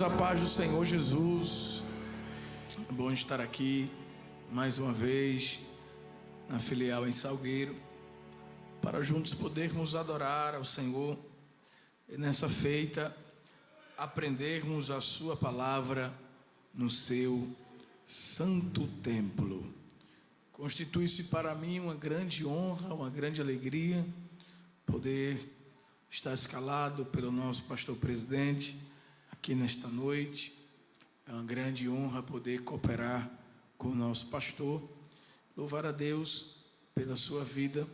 A paz do Senhor Jesus. É bom estar aqui mais uma vez na filial em Salgueiro, para juntos podermos adorar ao Senhor e nessa feita aprendermos a sua palavra no seu santo templo. Constitui-se para mim uma grande honra, uma grande alegria poder estar escalado pelo nosso pastor presidente aqui nesta noite. É uma grande honra poder cooperar com o nosso pastor. Louvar a Deus pela sua vida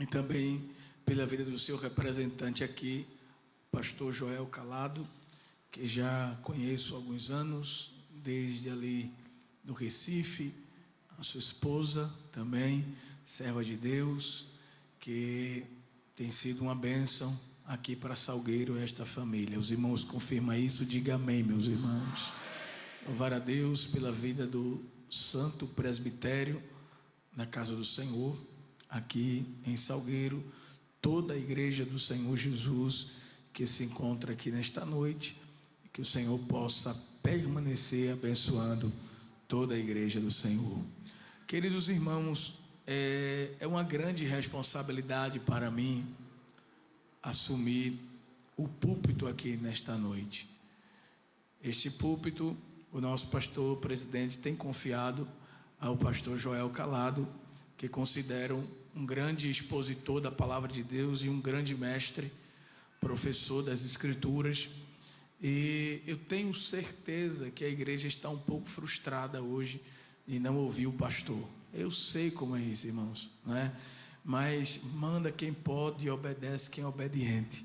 e também pela vida do seu representante aqui, pastor Joel Calado, que já conheço há alguns anos, desde ali do Recife. A sua esposa também, serva de Deus, que tem sido uma bênção aqui para Salgueiro, esta família. Os irmãos confirmam isso, diga amém, meus irmãos. Louvar a Deus pela vida do santo presbitério da casa do Senhor, aqui em Salgueiro, toda a igreja do Senhor Jesus que se encontra aqui nesta noite, e que o Senhor possa permanecer abençoando toda a igreja do Senhor. Queridos irmãos, é uma grande responsabilidade para mim assumir o púlpito aqui nesta noite. Este púlpito, o nosso pastor presidente tem confiado ao pastor Joel Calado, que considero um grande expositor da palavra de Deus e um grande mestre, professor das Escrituras. E eu tenho certeza que a igreja está um pouco frustrada hoje e não ouvir o pastor. Eu sei como é isso, irmãos, não é? Mas manda quem pode e obedece quem é obediente.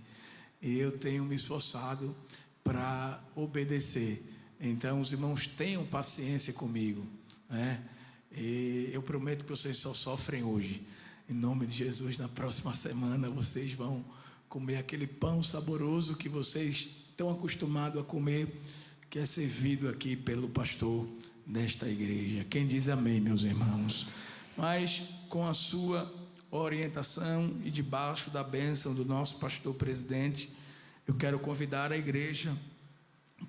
E eu tenho me esforçado para obedecer. Então os irmãos tenham paciência comigo, né? E eu prometo que vocês só sofrem hoje. Em nome de Jesus, na próxima semana vocês vão comer aquele pão saboroso que vocês estão acostumados a comer, que é servido aqui pelo pastor desta igreja. Quem diz amém, meus irmãos? Mas com a sua orientação e debaixo da bênção do nosso pastor presidente, eu quero convidar a igreja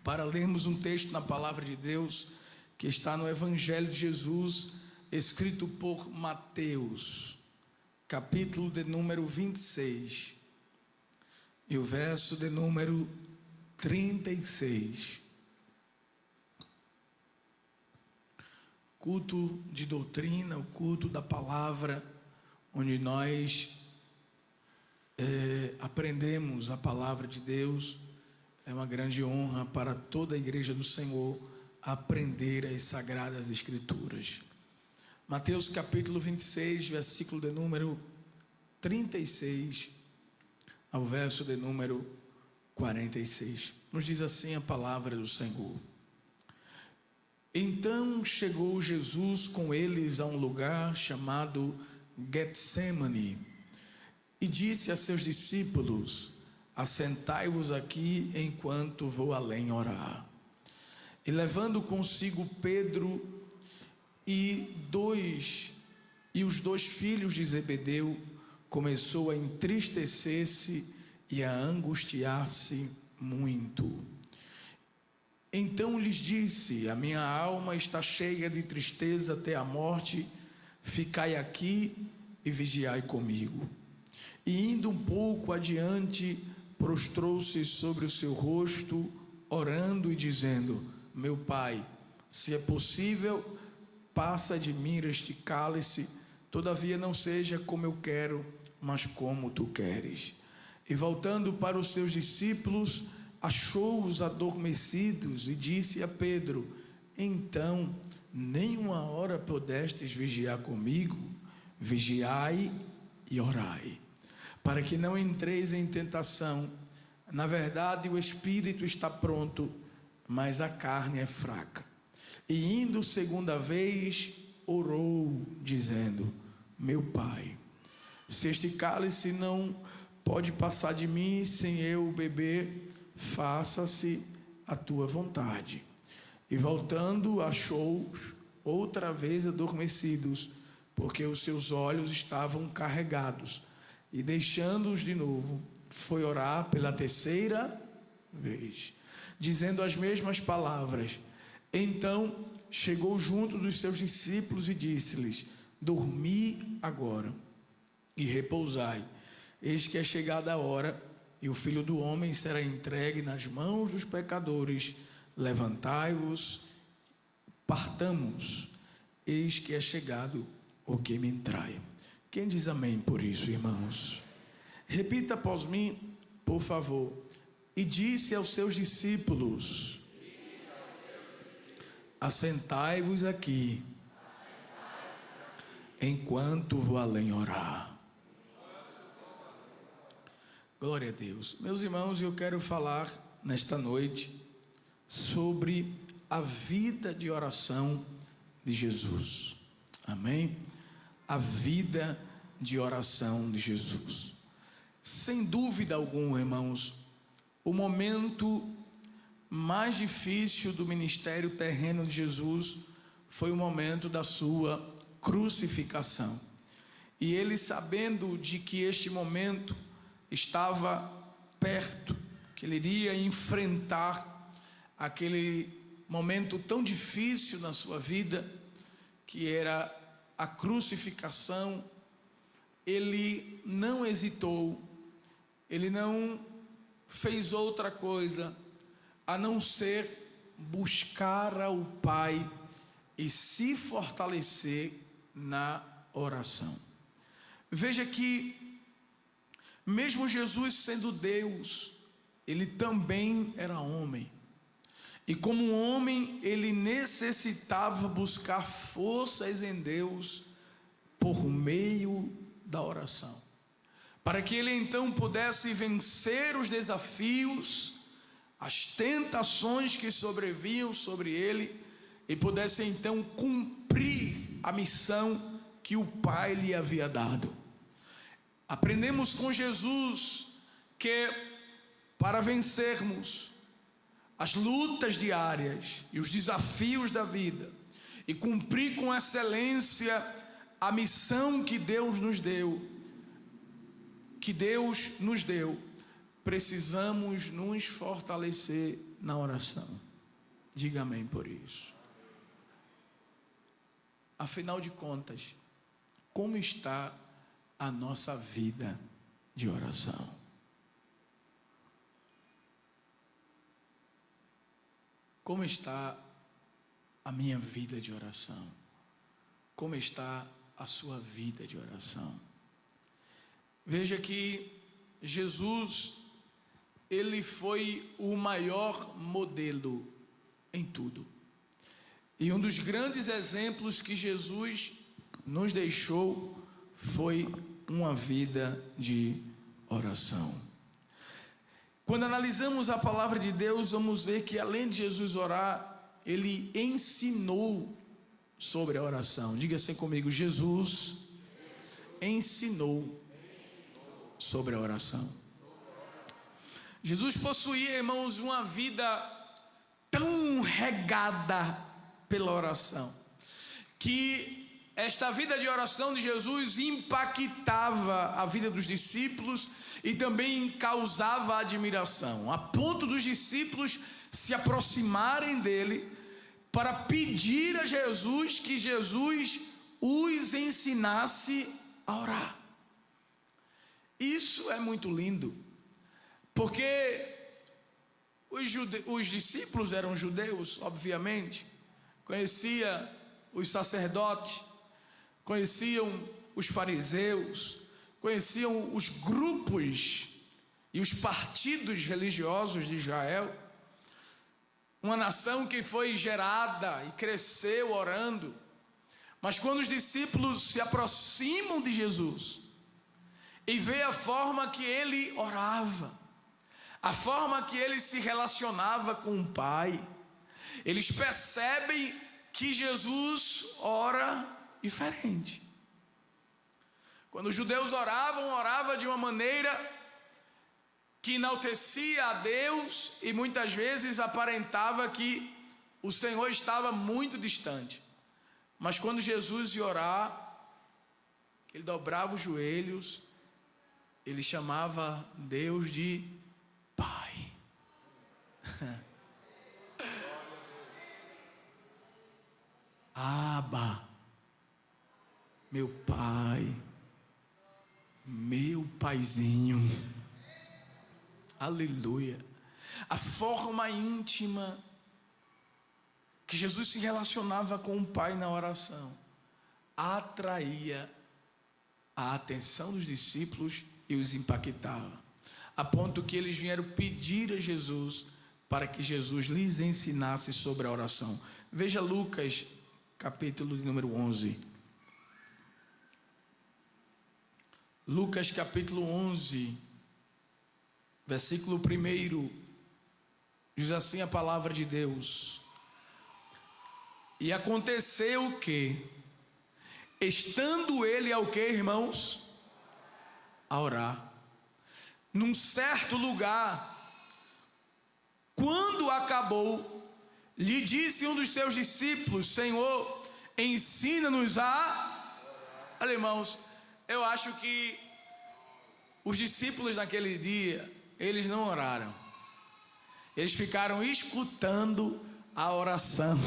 para lermos um texto na palavra de Deus que está no Evangelho de Jesus, escrito por Mateus, capítulo de número 26 e o verso de número 36. Culto de doutrina, o culto da palavra, onde nós aprendemos a palavra de Deus. É uma grande honra para toda a igreja do Senhor aprender as sagradas escrituras. Mateus capítulo 26, versículo de número 36 ao verso de número 46. Nos diz assim a palavra do Senhor: Então chegou Jesus com eles a um lugar chamado Getsemane, e disse a seus discípulos: Assentai-vos aqui enquanto vou além orar. E levando consigo Pedro e os dois filhos de Zebedeu, começou a entristecer-se e a angustiar-se muito. Então lhes disse: A minha alma está cheia de tristeza até a morte. Ficai aqui e vigiai comigo. E indo um pouco adiante, prostrou-se sobre o seu rosto, orando e dizendo: Meu Pai, se é possível, passa de mim este cálice, todavia não seja como eu quero, mas como tu queres. E voltando para os seus discípulos, achou-os adormecidos e disse a Pedro: Então, nem uma hora pudestes vigiar comigo? Vigiai e orai, para que não entreis em tentação. Na verdade, o espírito está pronto, mas a carne é fraca. E indo segunda vez, orou, dizendo: Meu Pai, se este cálice não pode passar de mim sem eu beber, faça-se a tua vontade. E voltando, achou-os outra vez adormecidos, porque os seus olhos estavam carregados. E deixando-os de novo, foi orar pela terceira vez, dizendo as mesmas palavras. Então chegou junto dos seus discípulos e disse-lhes: dormi agora e repousai. Eis que é chegada a hora, e o Filho do Homem será entregue nas mãos dos pecadores. Levantai-vos, partamos. Eis que é chegado o que me trai. Quem diz amém por isso, irmãos? Repita após mim, por favor. E disse aos seus discípulos: assentai-vos aqui, enquanto vou além orar. Glória a Deus. Meus irmãos, eu quero falar nesta noite sobre a vida de oração de Jesus. Amém? A vida de oração de Jesus. Sem dúvida alguma, irmãos, o momento mais difícil do ministério terreno de Jesus foi o momento da sua crucificação. E ele, sabendo de que este momento estava perto, que ele iria enfrentar aquele momento tão difícil na sua vida, que era a crucificação, ele não hesitou, ele não fez outra coisa a não ser buscar ao Pai e se fortalecer na oração. Veja que mesmo Jesus sendo Deus, ele também era homem. E como homem, ele necessitava buscar forças em Deus por meio da oração, para que ele então pudesse vencer os desafios, as tentações que sobrevinham sobre ele, e pudesse então cumprir a missão que o Pai lhe havia dado. Aprendemos com Jesus que para vencermos as lutas diárias e os desafios da vida e cumprir com excelência a missão que Deus nos deu, precisamos nos fortalecer na oração. Diga amém por isso. Afinal de contas, como está a nossa vida de oração? Como está a minha vida de oração? Como está a sua vida de oração? Veja que Jesus, ele foi o maior modelo em tudo. E um dos grandes exemplos que Jesus nos deixou foi uma vida de oração. Quando analisamos a palavra de Deus, vamos ver que além de Jesus orar, ele ensinou sobre a oração. Diga assim comigo: Jesus ensinou sobre a oração. Jesus possuía, irmãos, uma vida tão regada pela oração, que esta vida de oração de Jesus impactava a vida dos discípulos e também causava admiração, a ponto dos discípulos se aproximarem dele para pedir a Jesus que Jesus os ensinasse a orar. Isso é muito lindo, porque os discípulos eram judeus, obviamente, conhecia os sacerdotes, conheciam os fariseus, conheciam os grupos e os partidos religiosos de Israel, uma nação que foi gerada e cresceu orando. Mas quando os discípulos se aproximam de Jesus e vê a forma que ele orava, a forma que ele se relacionava com o Pai, eles percebem que Jesus ora diferente. Quando os judeus orava de uma maneira que enaltecia a Deus e muitas vezes aparentava que o Senhor estava muito distante. Mas quando Jesus ia orar, ele dobrava os joelhos, ele chamava Deus de Pai. meu pai, meu paizinho. Aleluia. A forma íntima que Jesus se relacionava com o Pai na oração atraía a atenção dos discípulos e os impactava, a ponto que eles vieram pedir a Jesus para que Jesus lhes ensinasse sobre a oração. Veja Lucas, capítulo de número 11. Lucas, capítulo 11, versículo 1, diz assim a palavra de Deus: e aconteceu que, estando ele ao que, irmãos? A orar, num certo lugar, quando acabou, lhe disse um dos seus discípulos: Senhor, ensina-nos a... Olha, irmãos, eu acho que os discípulos naquele dia, eles não oraram, eles ficaram escutando a oração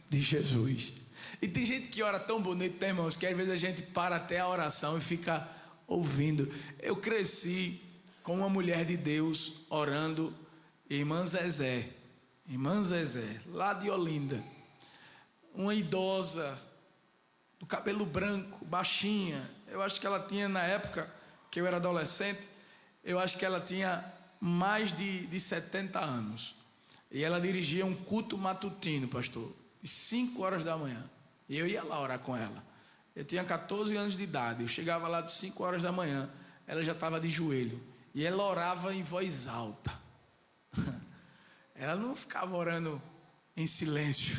de Jesus. E tem gente que ora tão bonito, né, irmãos, que às vezes a gente para até a oração e fica ouvindo. Eu cresci com uma mulher de Deus orando, irmã Zezé, lá de Olinda, uma idosa, do cabelo branco, baixinha. Eu acho que ela tinha, na época que eu era adolescente, eu acho que ela tinha mais de 70 anos. E ela dirigia um culto matutino, pastor, às 5 horas da manhã. E eu ia lá orar com ela. Eu tinha 14 anos de idade. Eu chegava lá de 5 horas da manhã, ela já estava de joelho. E ela orava em voz alta. Ela não ficava orando em silêncio.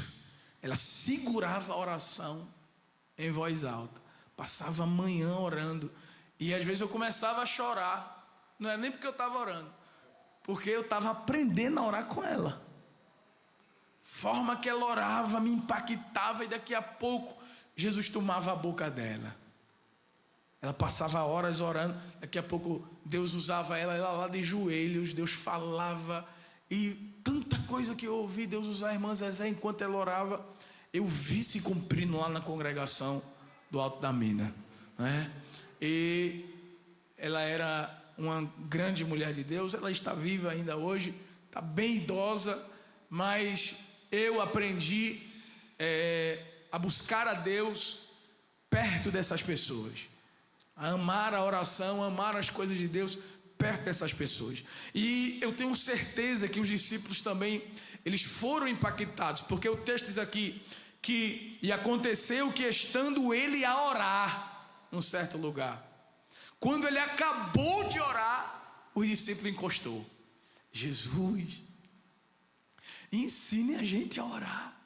Ela segurava a oração em voz alta. Passava a manhã orando. E às vezes eu começava a chorar. Não é nem porque eu estava orando, porque eu estava aprendendo a orar com ela. Forma que ela orava me impactava, e daqui a pouco Jesus tomava a boca dela. Ela passava horas orando, daqui a pouco Deus usava ela lá de joelhos, Deus falava, e tanta coisa que eu ouvi Deus usar a irmã Zezé enquanto ela orava, eu vi se cumprindo lá na congregação do Alto da Mina, né? E ela era uma grande mulher de Deus, ela está viva ainda hoje, está bem idosa, mas eu aprendi a buscar a Deus perto dessas pessoas, a amar a oração, a amar as coisas de Deus perto dessas pessoas. E eu tenho certeza que os discípulos também, eles foram impactados, porque o texto diz aqui que, e aconteceu que, estando ele a orar num certo lugar, quando ele acabou de orar, o discípulo encostou: Jesus, ensine a gente a orar.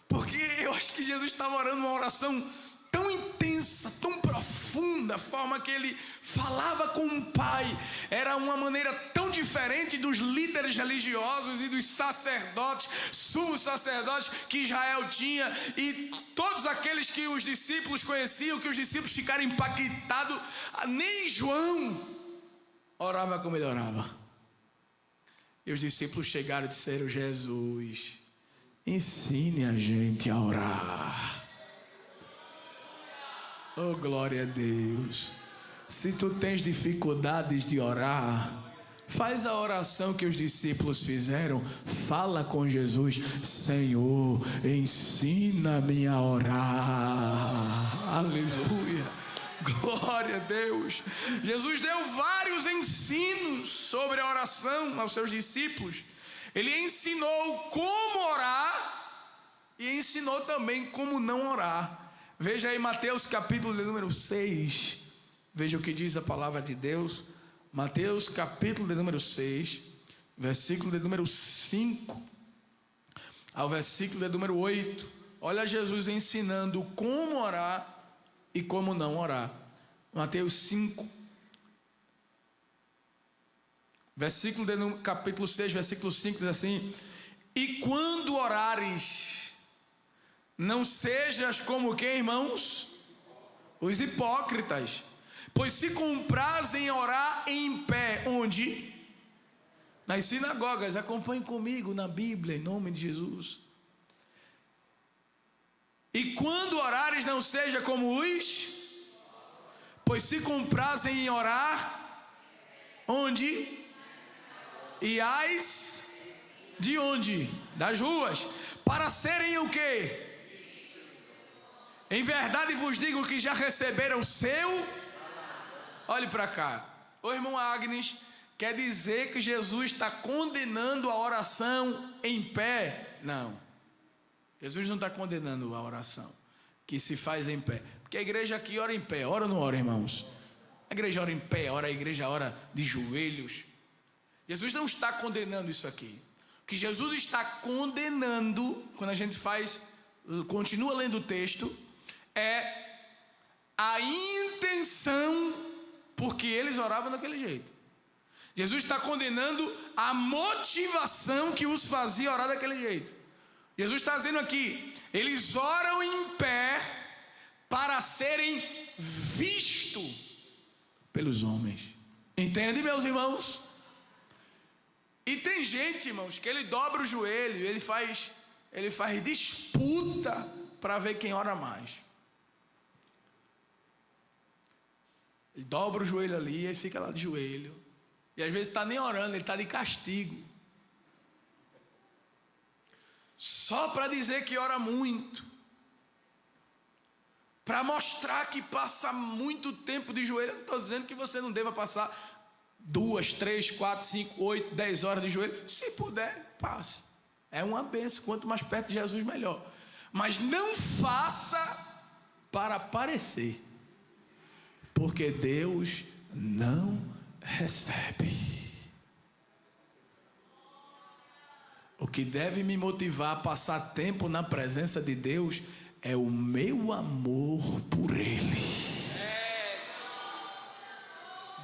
Porque eu acho que Jesus estava orando uma oração tão intensa, tão profunda, a forma que ele falava com o Pai era uma maneira tão diferente dos líderes religiosos e dos sacerdotes, sumos sacerdotes que Israel tinha, e todos aqueles que os discípulos conheciam, que os discípulos ficaram impactados. Nem João orava como ele orava. E os discípulos chegaram e disseram: Jesus, ensine a gente a orar. Oh, glória a Deus. Se tu tens dificuldades de orar, faz a oração que os discípulos fizeram. Fala com Jesus: Senhor, ensina-me a orar. Aleluia, glória a Deus. Jesus deu vários ensinos sobre a oração aos seus discípulos. Ele ensinou como orar e ensinou também como não orar. Veja aí Mateus capítulo de número 6. Veja o que diz a palavra de Deus. Mateus capítulo de número 6, versículo de número 5 ao versículo de número 8. Olha Jesus ensinando como orar e como não orar. Mateus 5, versículo de capítulo 6, versículo 5 diz assim: e quando orares, não sejas como quem, irmãos? Os hipócritas, pois se comprazem orar em pé. Onde? Nas sinagogas. Acompanhe comigo na Bíblia, em nome de Jesus. E quando orares, não seja como os, pois se comprazem em orar, onde? E as, de onde? Das ruas, para serem o quê? Em verdade vos digo que já receberam o seu. Olhe para cá. O irmão Agnes quer dizer que Jesus está condenando a oração em pé? Não. Jesus não está condenando a oração que se faz em pé. Porque a igreja aqui ora em pé. Ora ou não ora, irmãos? A igreja ora em pé, a igreja ora de joelhos. Jesus não está condenando isso aqui. O que Jesus está condenando, quando a gente continua lendo o texto, é a intenção porque eles oravam daquele jeito. Jesus está condenando a motivação que os fazia orar daquele jeito. Jesus está dizendo aqui, eles oram em pé para serem vistos pelos homens. Entende, meus irmãos? E tem gente, irmãos, que ele dobra o joelho, ele faz disputa para ver quem ora mais. Ele dobra o joelho ali e fica lá de joelho. E às vezes está nem orando, ele está de castigo. Só para dizer que ora muito. Para mostrar que passa muito tempo de joelho. Eu não estou dizendo que você não deva passar 2, 3, 4, 5, 8, 10 horas de joelho. Se puder, passe. É uma bênção. Quanto mais perto de Jesus, melhor. Mas não faça para parecer. Porque Deus não recebe. O que deve me motivar a passar tempo na presença de Deus é o meu amor por Ele.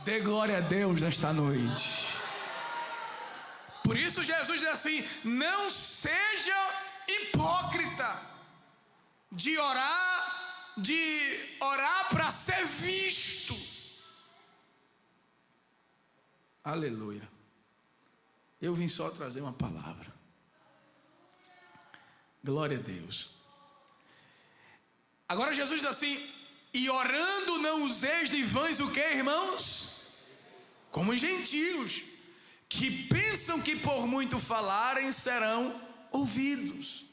Dê glória a Deus nesta noite. Por isso Jesus diz assim: não seja hipócrita de orar para ser visto. Aleluia. Eu vim só trazer uma palavra. Glória a Deus. Agora Jesus diz assim: e orando não useis de vãs o que, irmãos? Como os gentios, que pensam que por muito falarem serão ouvidos.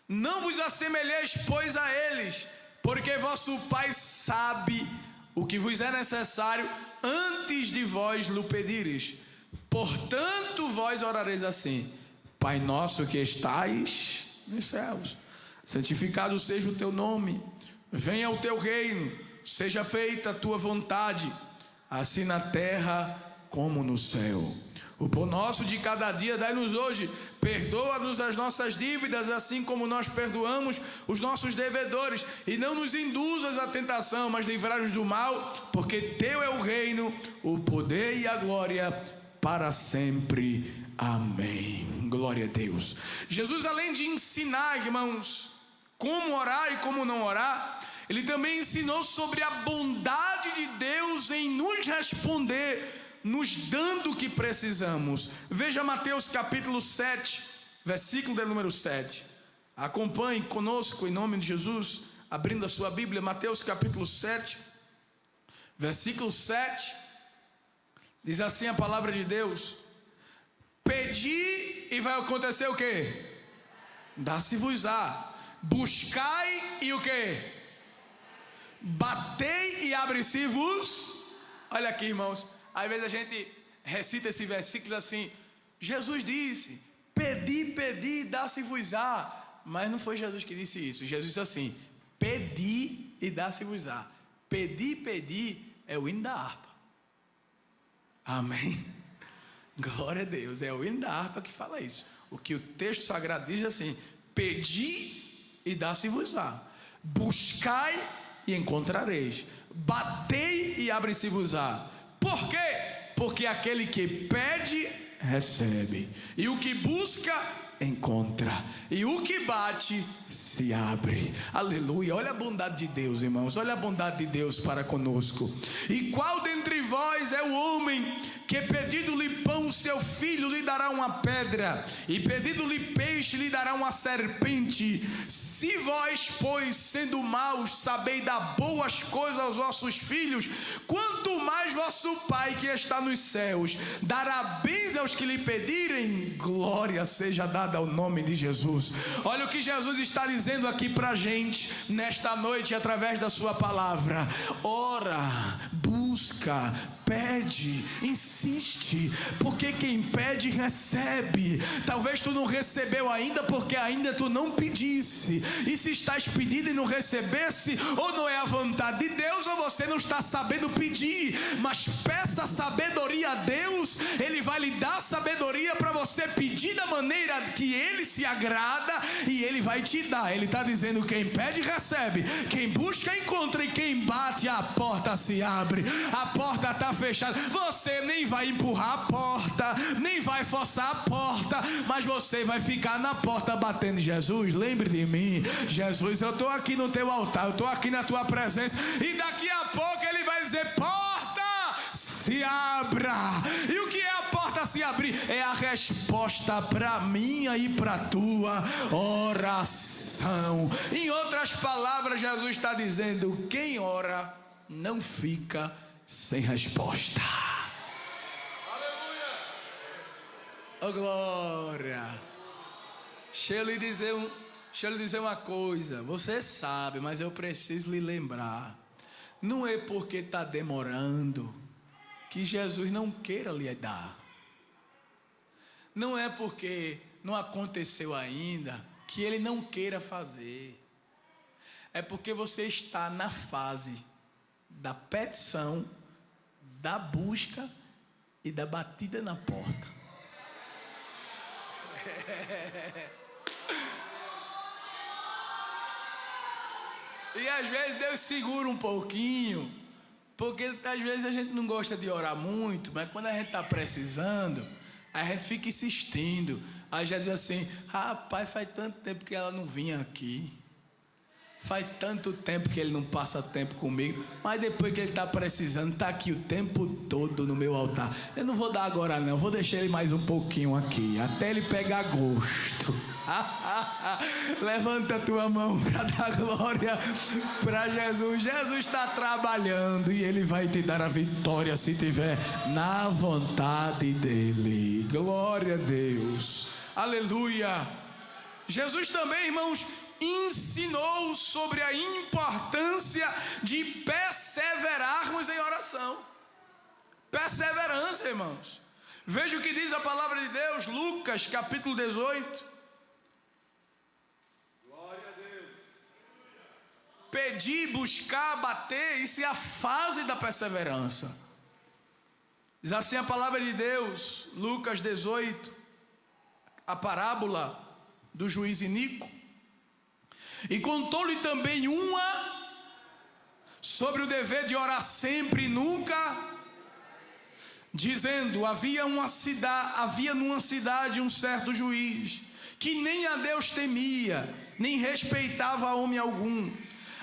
Não vos assemelheis, pois, a eles, porque vosso Pai sabe o que vos é necessário antes de vós lhe pedires. Portanto, vós orareis assim: Pai nosso que estais nos céus, santificado seja o teu nome, venha o teu reino, seja feita a tua vontade, assim na terra como no céu. O pão nosso de cada dia dai-nos hoje, perdoa-nos as nossas dívidas, assim como nós perdoamos os nossos devedores, e não nos induzas à tentação, mas livrai-nos do mal, porque teu é o reino, o poder e a glória para sempre. Amém. Glória a Deus. Jesus, além de ensinar, irmãos, como orar e como não orar, ele também ensinou sobre a bondade de Deus em nos responder, nos dando o que precisamos. Veja Mateus capítulo 7, versículo de número 7. Acompanhe conosco em nome de Jesus, abrindo a sua Bíblia. Mateus capítulo 7, versículo 7. Diz assim a palavra de Deus: pedi e vai acontecer o que? Dá-se-vos-á. Buscai e o que? Batei e abre-se-vos. Olha aqui, irmãos, às vezes a gente recita esse versículo assim: Jesus disse, pedi, dá-se-vos-á. Mas não foi Jesus que disse isso. Jesus disse assim: pedi e dá-se-vos-á. Pedi é o hino da harpa. Amém. Glória a Deus, é o hino da harpa que fala isso. O que o texto sagrado diz assim: pedi e dá-se-vos-á, buscai e encontrareis, batei e abre-se-vos-á. Por quê? Porque aquele que pede, recebe, e o que busca, encontra, e o que bate, se abre. Aleluia. Olha a bondade de Deus, irmãos, olha a bondade de Deus para conosco. E qual dentre vós é o homem que pedindo-lhe pão, seu filho lhe dará uma pedra, e pedindo-lhe peixe, lhe dará uma serpente. Se vós, pois, sendo maus, sabeis dar boas coisas aos vossos filhos, quanto mais vosso Pai que está nos céus dará bens aos que lhe pedirem. Glória seja dada ao nome de Jesus. Olha o que Jesus está dizendo aqui para a gente nesta noite, através da sua palavra. Ora, busca, pede, insiste, porque quem pede recebe. Talvez tu não recebeu ainda porque ainda tu não pedisse, e se estás pedindo e não recebesse, ou não é a vontade de Deus, ou você não está sabendo pedir. Mas peça sabedoria a Deus, Ele vai lhe dar sabedoria para você pedir da maneira que Ele se agrada, e Ele vai te dar. Ele está dizendo: quem pede recebe, quem busca encontra, e quem bate a porta se abre. A porta está fechada, você nem vai empurrar a porta, nem vai forçar a porta, mas você vai ficar na porta batendo: Jesus, lembre de mim. Jesus, eu estou aqui no teu altar, eu estou aqui na tua presença. E daqui a pouco Ele vai dizer: porta, se abra. E o que é a porta se abrir? É a resposta para minha e para tua oração. Em outras palavras, Jesus está dizendo: quem ora não fica sem resposta. Aleluia! Oh, glória! Deixa eu lhe dizer uma coisa. Você sabe, mas eu preciso lhe lembrar. Não é porque está demorando que Jesus não queira lhe dar. Não é porque não aconteceu ainda que Ele não queira fazer. É porque você está na fase da petição, da busca e da batida na porta. E às vezes Deus segura um pouquinho, porque às vezes a gente não gosta de orar muito, mas quando a gente está precisando, a gente fica insistindo. Aí já diz assim: rapaz, faz tanto tempo que ela não vinha aqui, faz tanto tempo que ele não passa tempo comigo, mas depois que ele está precisando, está aqui o tempo todo no meu altar. Eu não vou dar agora não, vou deixar ele mais um pouquinho aqui, até ele pegar gosto. Levanta a tua mão para dar glória para Jesus. Jesus está trabalhando e Ele vai te dar a vitória se tiver na vontade dEle. Glória a Deus. Aleluia. Jesus também, irmãos, ensinou sobre a importância de perseverarmos em oração. Perseverança, irmãos. Veja o que diz a palavra de Deus, Lucas capítulo 18. Glória a Deus. Pedir, buscar, bater, isso é a fase da perseverança. Diz assim a palavra de Deus, Lucas 18, a parábola do juiz iníquo. E contou-lhe também uma sobre o dever de orar sempre e nunca, dizendo: havia numa cidade um certo juiz, que nem a Deus temia, nem respeitava homem algum.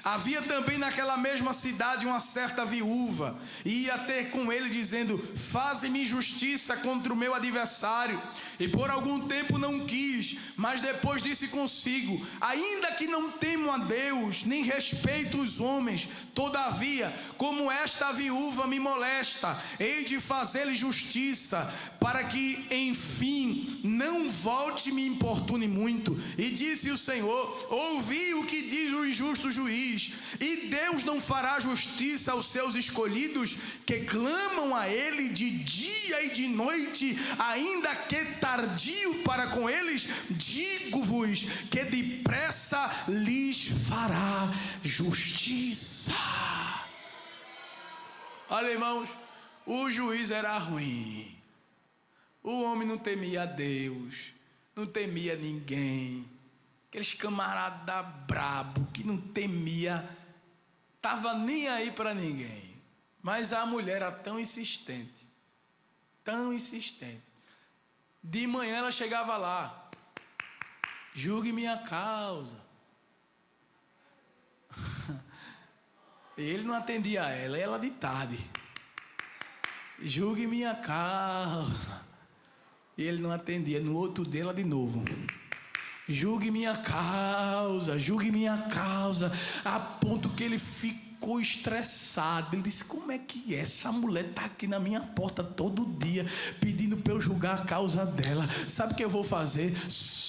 Havia também naquela mesma cidade uma certa viúva, e ia ter com ele dizendo: faze-me justiça contra o meu adversário. E por algum tempo não quis, mas depois disse consigo: ainda que não temo a Deus, nem respeito os homens, todavia, como esta viúva me molesta, hei de fazer-lhe justiça, para que enfim não volte e me importune muito. E disse o Senhor: ouvi o que diz o injusto juiz. E Deus não fará justiça aos seus escolhidos, que clamam a Ele de dia e de noite, ainda que tardio para com eles? Digo-vos que depressa lhes fará justiça. Olha, irmãos, o juiz era ruim. O homem não temia a Deus, não temia ninguém. Aqueles camaradas brabo que não temia, estava nem aí para ninguém. Mas a mulher era tão insistente. De manhã ela chegava lá: julgue minha causa. Ele não atendia a ela de tarde: julgue minha causa. E ele não atendia. No outro dia, ela de novo: julgue minha causa, a ponto que ele ficou estressado. Ele disse: como é que essa mulher está aqui na minha porta todo dia pedindo para eu julgar a causa dela? Sabe o que eu vou fazer?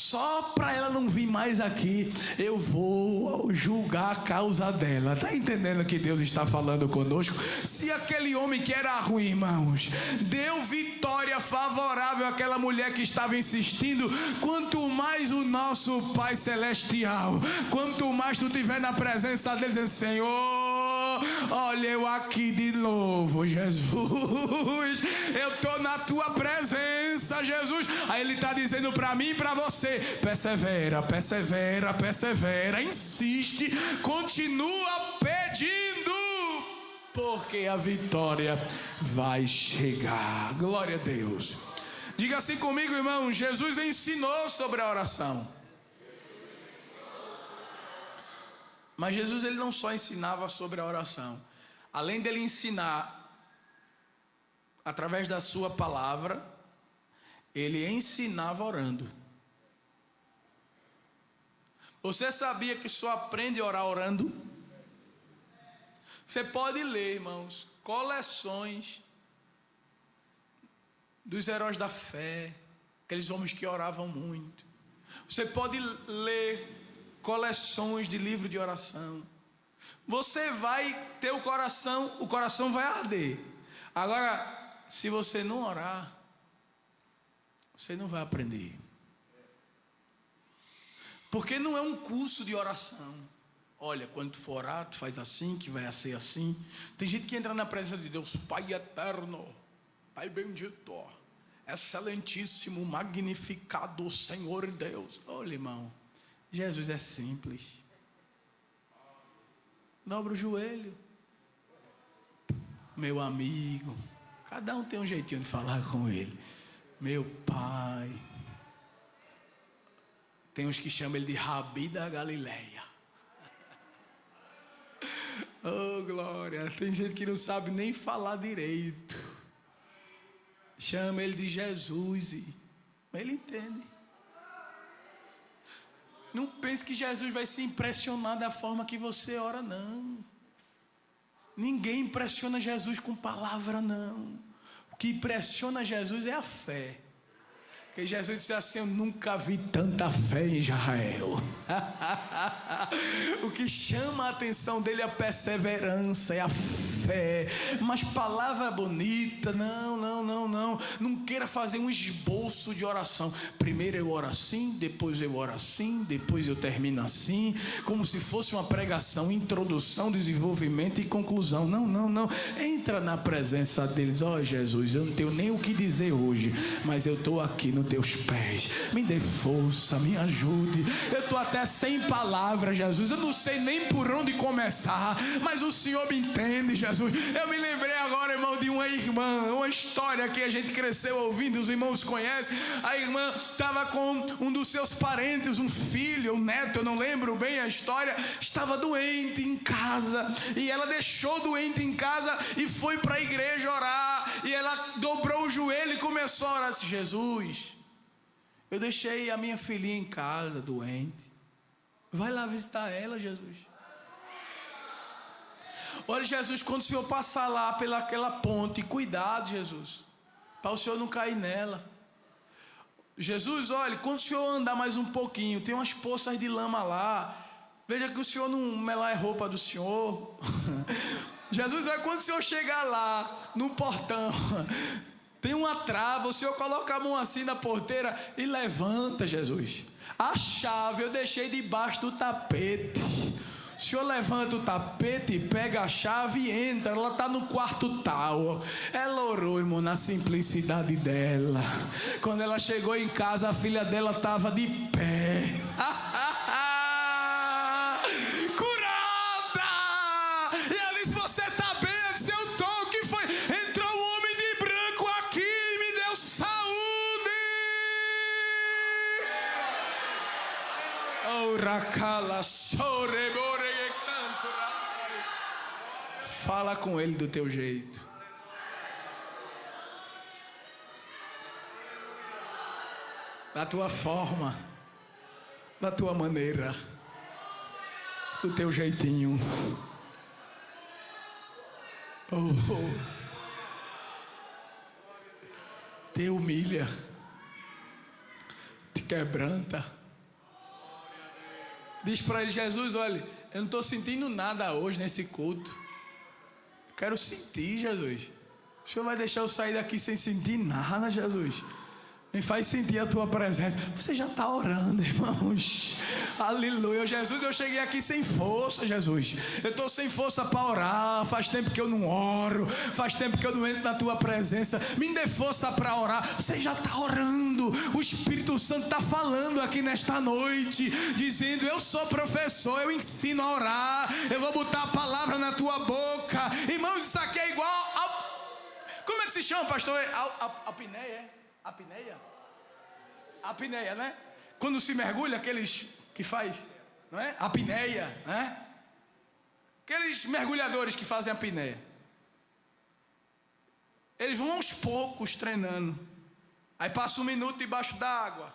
Só para ela não vir mais aqui, eu vou julgar a causa dela. Está entendendo que Deus está falando conosco? Se aquele homem que era ruim, irmãos, deu vitória favorável àquela mulher que estava insistindo, quanto mais o nosso Pai Celestial, quanto mais tu estiver na presença dele, dizendo: Senhor, olha eu aqui de novo, Jesus, eu estou na tua presença, Jesus. Aí ele está dizendo para mim e para você: persevera, persevera, persevera, insiste, continua pedindo, porque a vitória vai chegar. Glória a Deus. Diga assim comigo, irmão: Jesus ensinou sobre a oração. Mas Jesus, ele não só ensinava sobre a oração. Além dele ensinar através da sua palavra, ele ensinava orando. Você sabia que só aprende a orar orando? Você pode ler, irmãos, coleções dos heróis da fé, aqueles homens que oravam muito. Você pode ler coleções de livros de oração. Você vai ter o coração vai arder. Agora, se você não orar, você não vai aprender. Porque não é um curso de oração. Olha, quando tu for orar, tu faz assim, que vai ser assim. Tem gente que entra na presença de Deus: Pai eterno, Pai bendito, excelentíssimo, magnificado Senhor Deus. Olha, irmão, Jesus é simples. Dobra o joelho. Meu amigo, cada um tem um jeitinho de falar com ele. Meu Pai. Tem uns que chamam ele de Rabi da Galileia. Oh, glória. Tem gente que não sabe nem falar direito. Chama ele de Jesus. Mas ele entende. Não pense que Jesus vai se impressionar da forma que você ora, não. Ninguém impressiona Jesus com palavra, não. O que impressiona Jesus é a fé. Porque Jesus disse assim: eu nunca vi tanta fé em Israel. O que chama a atenção dele é a perseverança, é a fé. Mas palavra bonita, não. Não queira fazer um esboço de oração. Primeiro eu oro assim, depois eu oro assim, depois eu termino assim, como se fosse uma pregação, introdução, desenvolvimento e conclusão. Não. Entra na presença deles. Ó, Jesus, eu não tenho nem o que dizer hoje, mas eu estou aqui nos teus pés. Me dê força, me ajude. Eu estou até sem palavras, Jesus. Eu não sei nem por onde começar, mas o Senhor me entende, Jesus. Eu me lembrei agora, irmão, de uma irmã, uma história que a gente cresceu ouvindo, os irmãos conhecem. A irmã estava com um dos seus parentes, um filho, um neto, eu não lembro bem a história, estava doente em casa, e ela deixou doente em casa e foi para a igreja orar, e ela dobrou o joelho e começou a orar. Disse: Jesus, eu deixei a minha filhinha em casa, doente. Vai lá visitar ela, Jesus. Olha, Jesus, quando o Senhor passar lá pelaquela ponte, cuidado, Jesus, para o Senhor não cair nela. Jesus, olha, quando o Senhor andar mais um pouquinho, tem umas poças de lama lá. Veja que o Senhor não melar a roupa do Senhor. Jesus, olha, quando o Senhor chegar lá, no portão, tem uma trava, o Senhor coloca a mão assim na porteira e levanta, Jesus. A chave eu deixei debaixo do tapete. O Senhor levanta o tapete, pega a chave e entra. Ela está no quarto tal. Ela orou, irmão, na simplicidade dela. Quando ela chegou em casa, a filha dela estava de pé. Curada! E ela disse: você está bem? Eu disse: eu estou. O que foi? Entrou um homem de branco aqui e me deu saúde. Oh, racala, sorebore. Fala com ele do teu jeito. da tua forma, da tua maneira, do teu jeitinho. Te humilha, te quebranta. Diz para ele: Jesus, olha, eu não estou sentindo nada hoje nesse culto. Quero sentir, Jesus. O Senhor vai deixar eu sair daqui sem sentir nada, Jesus? Me faz sentir a tua presença. Você já está orando, irmãos. Aleluia. Jesus, eu cheguei aqui sem força, Jesus. Eu estou sem força para orar. Faz tempo que eu não oro. Faz tempo que eu não entro na tua presença. Me dê força para orar. Você já está orando. O Espírito Santo está falando aqui nesta noite, dizendo: eu sou professor, eu ensino a orar. Eu vou botar a palavra na tua boca. Irmãos, isso aqui é igual ao... Como é que se chama, pastor? Apneia? Apneia? Apneia, né? Quando se mergulha, aqueles que faz, não é? Apneia, né? Aqueles mergulhadores que fazem apneia. Eles vão aos poucos treinando. Aí passa 1 minuto debaixo d'água.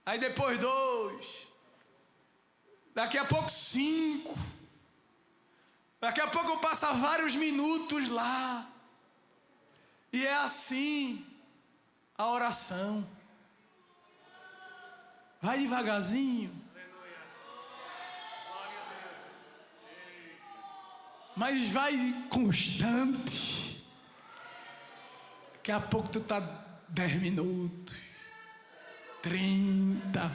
Aí depois 2. Daqui a pouco 5. Daqui a pouco passa vários minutos lá. E é assim a oração. Vai devagarzinho. Mas vai constante. Daqui a pouco tu está 10 minutos, 30,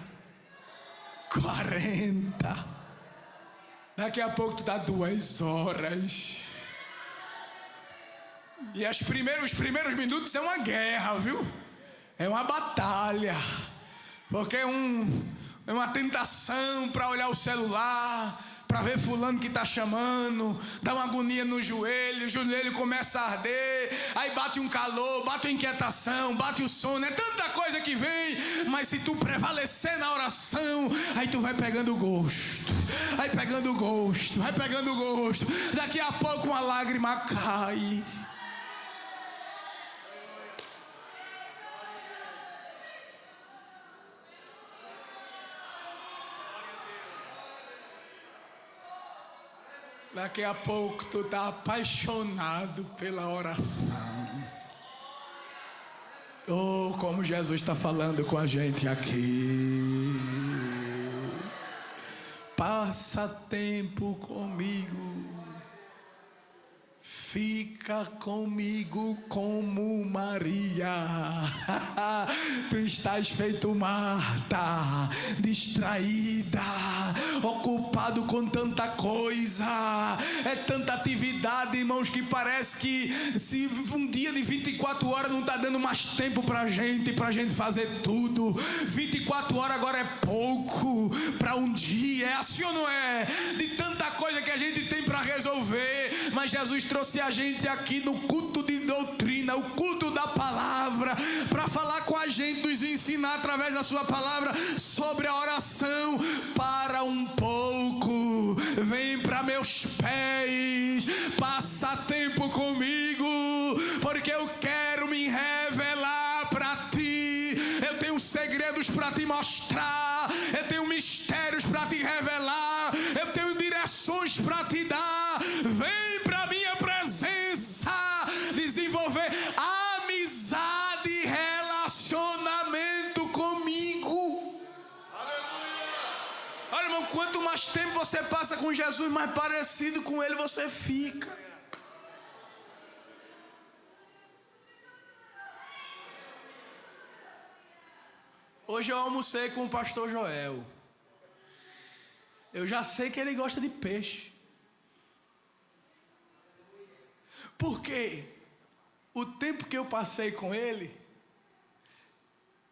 40. Daqui a pouco tu está 2 horas. E os primeiros minutos é uma guerra, viu? É uma batalha. Porque é uma tentação para olhar o celular, para ver fulano que está chamando, dá uma agonia no joelho, o joelho começa a arder, aí bate um calor, bate uma inquietação, bate o sono, é tanta coisa que vem. Mas se tu prevalecer na oração, aí tu vai pegando gosto, vai pegando gosto, vai pegando gosto. Daqui a pouco uma lágrima cai. Daqui a pouco tu está apaixonado pela oração. Oh, como Jesus está falando com a gente aqui. Passa tempo comigo. Fica comigo como Maria. Tu estás feito Marta, distraída, ocupado com tanta coisa. É tanta atividade, irmãos, que parece que se um dia de 24 horas não está dando mais tempo pra gente fazer tudo. 24 horas agora é pouco para um dia. É assim ou não é? De tanta coisa que a gente tem para resolver. Mas Jesus trouxe a gente aqui no culto de doutrina, o culto da palavra, para falar com a gente, nos ensinar através da sua palavra sobre a oração. Para um pouco, vem para meus pés, passa tempo comigo, porque eu quero me revelar para ti. Eu tenho segredos para te mostrar, eu tenho mistérios para te revelar, eu tenho direções para te dar. Vem para minha presença, desenvolver amizade e relacionamento comigo. Aleluia. Olha, irmão, quanto mais tempo você passa com Jesus, mais parecido com Ele você fica. Hoje eu almocei com o pastor Joel. Eu já sei que ele gosta de peixe. Porque o tempo que eu passei com ele,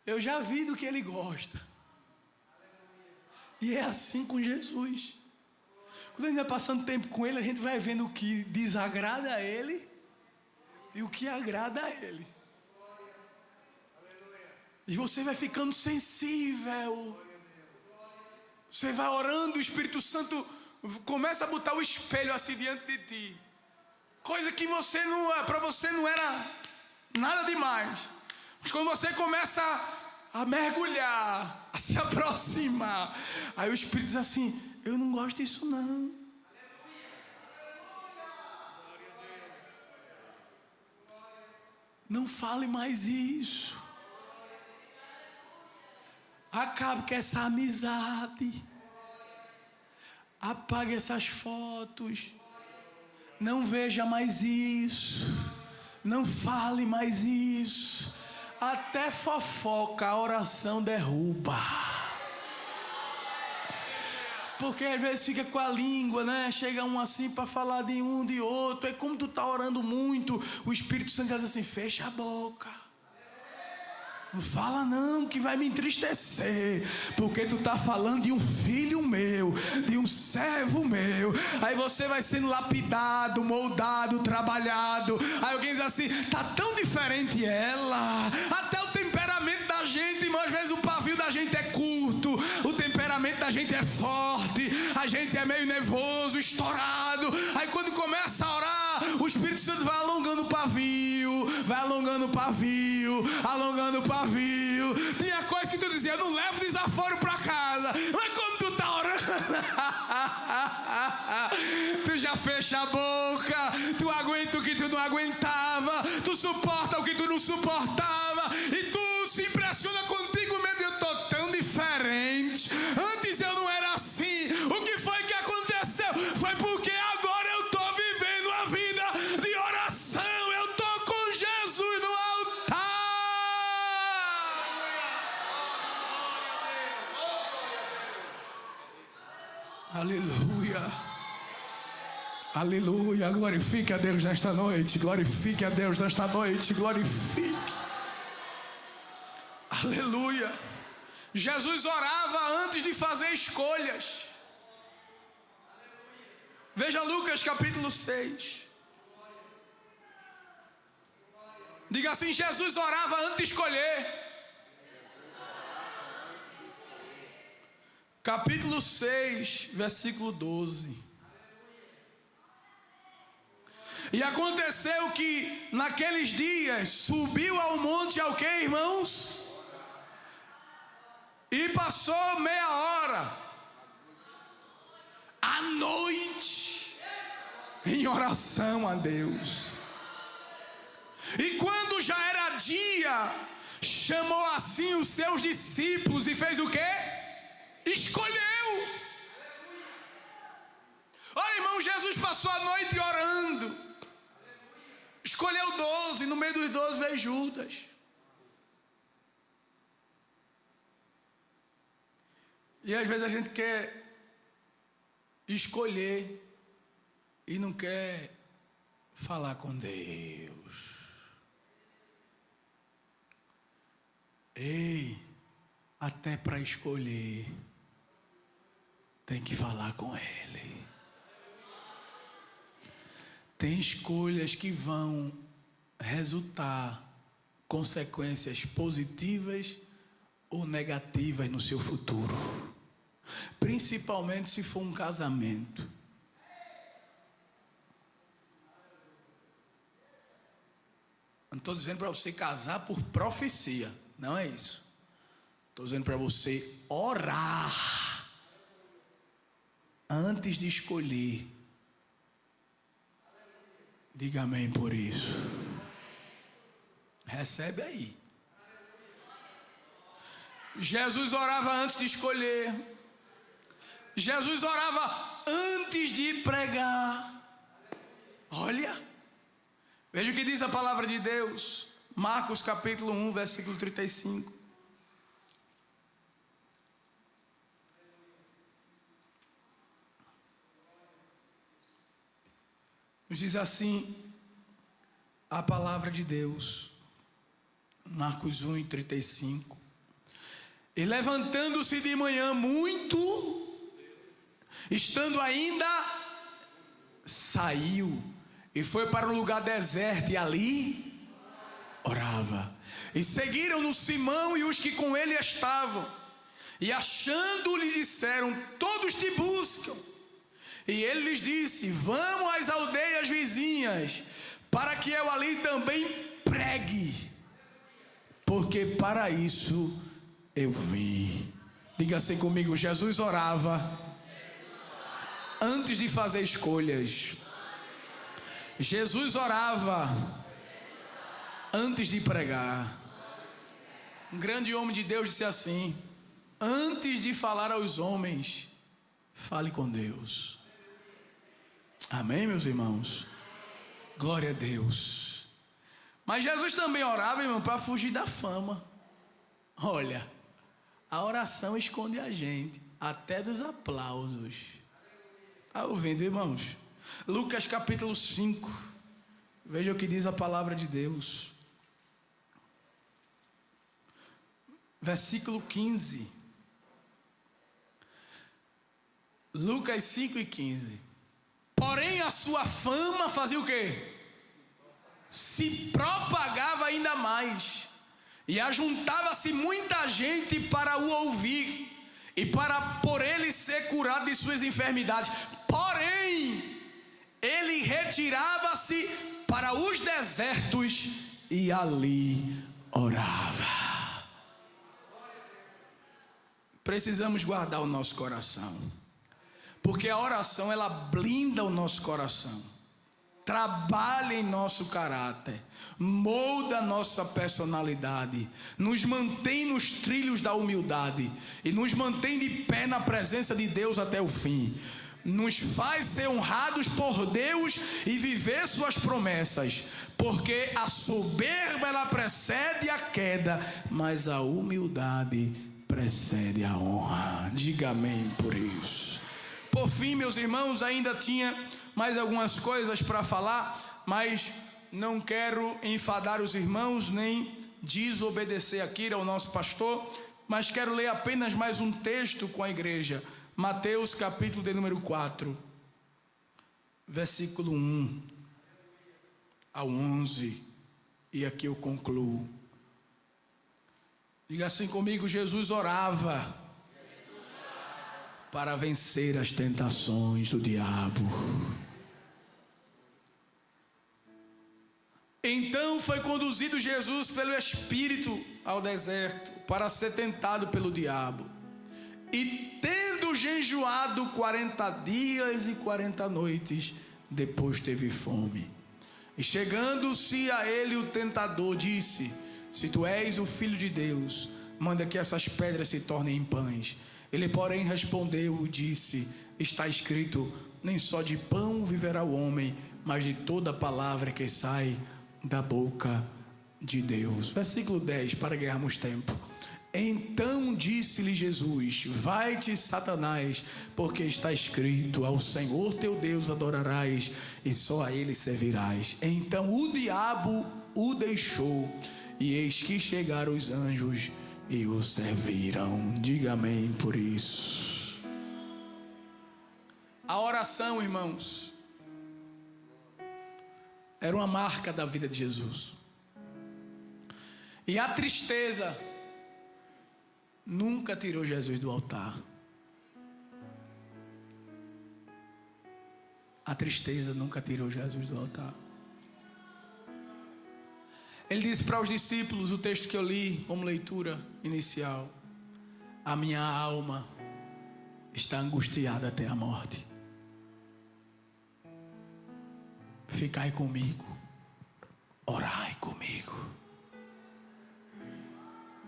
eu já vi do que ele gosta. E é assim com Jesus. Quando a gente vai passando tempo com ele, a gente vai vendo o que desagrada a ele e o que agrada a ele. E você vai ficando sensível. Você vai orando, o Espírito Santo começa a botar o espelho assim diante de ti. Coisa que para você não era nada demais. Mas quando você começa a mergulhar, a se aproximar. Aí o Espírito diz assim: eu não gosto disso não. Não fale mais isso. Acabe com essa amizade. Apague essas fotos. Não veja mais isso. Não fale mais isso. Até fofoca a oração derruba. Porque às vezes fica com a língua, né? Chega um assim para falar de um, de outro. É como tu tá orando muito, o Espírito Santo diz assim: fecha a boca. Não fala não, que vai me entristecer. Porque tu tá falando de um filho meu, de um servo meu. Aí você vai sendo lapidado, moldado, trabalhado. Aí alguém diz assim: tá tão diferente ela. Até o temperamento da gente, irmão, às vezes o pavio da gente é curto, o temperamento da gente é forte, a gente é meio nervoso, estourado. Aí quando começa a orar, o Espírito Santo vai alongando o pavio, vai alongando o pavio, alongando o pavio. Tinha coisa que tu dizia: eu não levo desaforo para casa. Mas quando tu tá orando, tu já fecha a boca, tu aguenta o que tu não aguentava, tu suporta o que tu não suportava, e tu se impressiona contigo mesmo. Eu tô tão diferente, antes eu não era assim. O que foi que aconteceu? Foi porque agora eu tô vivendo a vida de oração. Eu tô com Jesus no altar. Aleluia. Aleluia. Glorifique a Deus nesta noite. Glorifique a Deus nesta noite. Glorifique. Aleluia. Jesus orava antes de fazer escolhas. Veja Lucas capítulo 6. Diga assim: Jesus orava antes de escolher. Capítulo 6, versículo 12. E aconteceu que naqueles dias subiu ao monte ao que, irmãos? E passou meia hora à noite em oração a Deus. E quando já era dia, chamou assim os seus discípulos e fez o quê? Escolheu. Olha, irmão, Jesus passou a noite orando. Escolheu 12, no meio dos 12 veio Judas. E às vezes a gente quer escolher e não quer falar com Deus. Ei, até para escolher tem que falar com Ele. Tem escolhas que vão resultar consequências positivas ou negativas no seu futuro. Principalmente se for um casamento. Não estou dizendo para você casar por profecia. Não é isso. Estou dizendo para você orar antes de escolher. Diga amém por isso. Recebe aí. Jesus orava antes de escolher. Jesus orava antes de pregar. Olha, veja o que diz a palavra de Deus. Marcos capítulo 1, versículo 35. Nos diz assim a palavra de Deus. Marcos 1, 35. E levantando-se de manhã muito, estando ainda, saiu e foi para um lugar deserto e ali orava. E seguiram-no Simão e os que com ele estavam. E achando-lhe disseram: todos te buscam. E ele lhes disse: vamos às aldeias vizinhas, para que eu ali também pregue, porque para isso eu vim. Diga assim comigo: Jesus orava antes de fazer escolhas. Jesus orava antes de pregar. Um grande homem de Deus disse assim: antes de falar aos homens, fale com Deus. Amém, meus irmãos? Glória a Deus. Mas Jesus também orava, irmão, para fugir da fama. Olha, a oração esconde a gente até dos aplausos. Está ouvindo, irmãos? Lucas capítulo 5. Veja o que diz a palavra de Deus. Versículo 15. Lucas 5 e 15. Porém a sua fama fazia o quê? Se propagava ainda mais. E ajuntava-se muita gente para o ouvir. E para por ele ser curado de suas enfermidades. Porém, ele retirava-se para os desertos e ali orava. Precisamos guardar o nosso coração, porque a oração, ela blinda o nosso coração, trabalha em nosso caráter, molda a nossa personalidade, nos mantém nos trilhos da humildade e nos mantém de pé na presença de Deus até o fim. Nos faz ser honrados por Deus e viver suas promessas, porque a soberba, ela precede a queda, mas a humildade precede a honra. Diga amém por isso. Por fim, meus irmãos, ainda tinha mais algumas coisas para falar, mas não quero enfadar os irmãos, nem desobedecer aqui ao nosso pastor, mas quero ler apenas mais um texto com a igreja. Mateus capítulo de número 4, versículo 1 ao 11, e aqui eu concluo. Diga assim comigo: Jesus orava para vencer as tentações do diabo. Então foi conduzido Jesus pelo Espírito ao deserto para ser tentado pelo diabo. E tendo jejuado 40 dias e 40 noites, depois teve fome. E chegando-se a ele o tentador, disse: se tu és o Filho de Deus, manda que essas pedras se tornem em pães. Ele, porém, respondeu e disse: está escrito, nem só de pão viverá o homem, mas de toda palavra que sai da boca de Deus. Versículo 10, para ganharmos tempo. Então disse-lhe Jesus: vai-te, Satanás, porque está escrito, ao Senhor teu Deus adorarás e só a ele servirás. Então o diabo o deixou, e eis que chegaram os anjos e o serviram. Diga amém por isso. A oração, irmãos, era uma marca da vida de Jesus. E a tristeza nunca tirou Jesus do altar. A tristeza nunca tirou Jesus do altar. Ele disse para os discípulos, o texto que eu li como leitura inicial: a minha alma está angustiada até a morte. Ficai comigo, orai comigo.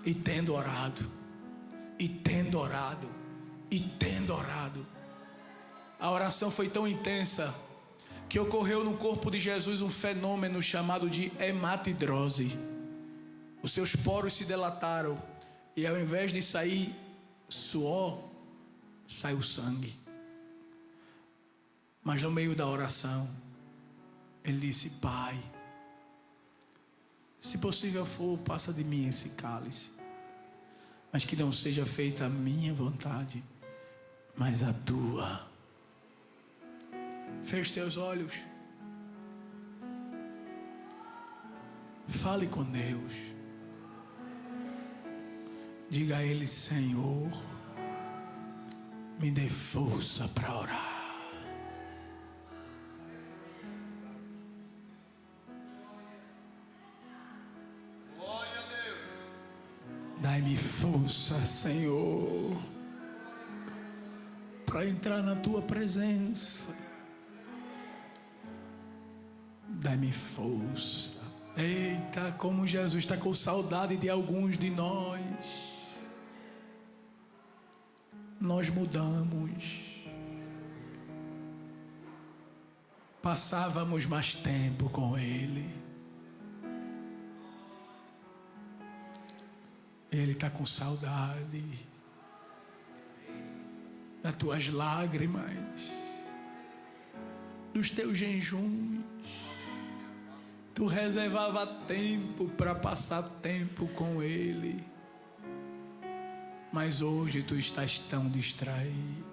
E tendo orado, a oração foi tão intensa que ocorreu no corpo de Jesus um fenômeno chamado de hematidrose. Os seus poros se dilataram e ao invés de sair suor, saiu sangue. Mas no meio da oração, ele disse: Pai, se possível for, passa de mim esse cálice, mas que não seja feita a minha vontade, mas a tua. Feche seus olhos. Fale com Deus. Diga a Ele: Senhor, me dê força para orar. Dai-me Dai-me força, Senhor, para entrar na tua presença. Dai-me força. Eita, como Jesus está com saudade de alguns de nós. Nós mudamos. Passávamos mais tempo com Ele. Ele está com saudade das tuas lágrimas, dos teus jejuns. Tu reservava tempo para passar tempo com Ele, mas hoje tu estás tão distraído.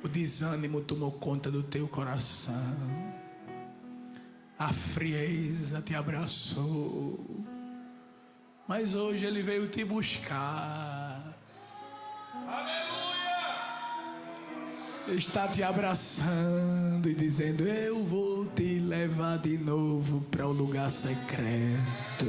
O desânimo tomou conta do teu coração, a frieza te abraçou, mas hoje Ele veio te buscar. Está te abraçando e dizendo: eu vou te levar de novo para o lugar secreto.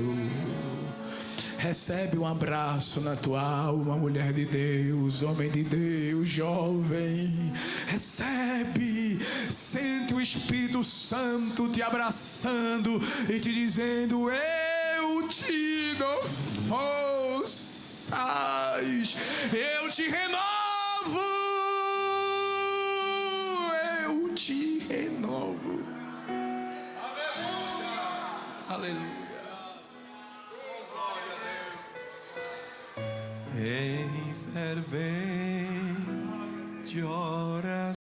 Recebe um abraço na tua alma, mulher de Deus, homem de Deus, jovem. Recebe, sente o Espírito Santo te abraçando e te dizendo: eu te dou forças, eu te renovo. Te renovo. Aleluia. Aleluia. Em fervente oração.